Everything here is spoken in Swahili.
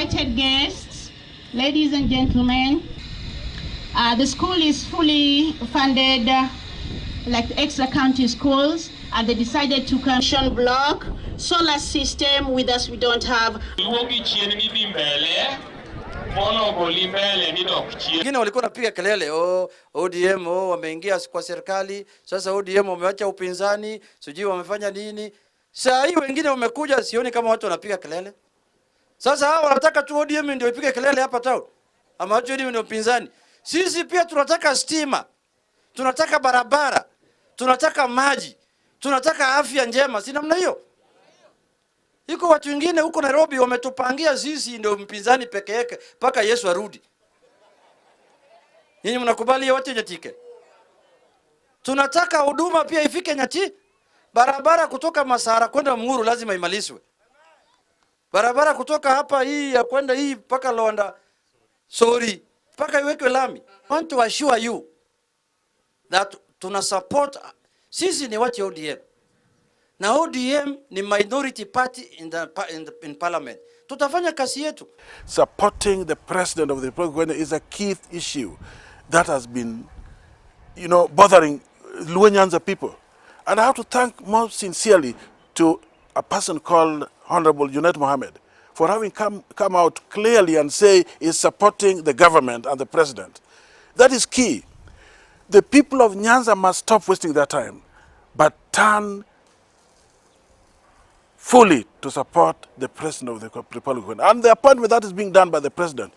invited guests, ladies and gentlemen, the school is fully funded like the extra county schools, and they decided to commission block, solar system. With us, we don't have. Wengine walikuwa napiga kelele, ODM wameingia kwa serikali, sasa ODM wameacha upinzani, sijui wamefanya nini. Saa hii wengine wamekuja, sioni kama watu wanapiga kelele. Sasa hao wanataka tu ODM ndio ipige kelele hapa town. Ama watu ODM ndio upinzani. Sisi pia tunataka stima. Tunataka barabara. Tunataka maji. Tunataka afya njema. Si namna hiyo? Iko watu wengine huko Nairobi wametupangia sisi ndio mpinzani peke yake mpaka Yesu arudi. Nyinyi mnakubali wote Nyatike? Tunataka huduma pia ifike Nyati. Barabara kutoka Masara kwenda Mnguru lazima imalizwe. Barabara kutoka hapa hii ya kwenda hii mpaka Londa, sorry, mpaka iwekwe lami. I want to assure you that tuna support, sisi ni watu ODM. Na ODM ni minority party in parliament. Tutafanya kazi yetu. Supporting the president of the Republic is a key issue that has been, bothering Luo Nyanza people. And I have to thank most sincerely to a person called Honorable Junet Mohammed for having come out clearly and say is supporting the government and the president. That is key. The people of Nyanza must stop wasting their time, but turn fully to support the president of the Republic. And the appointment that is being done by the president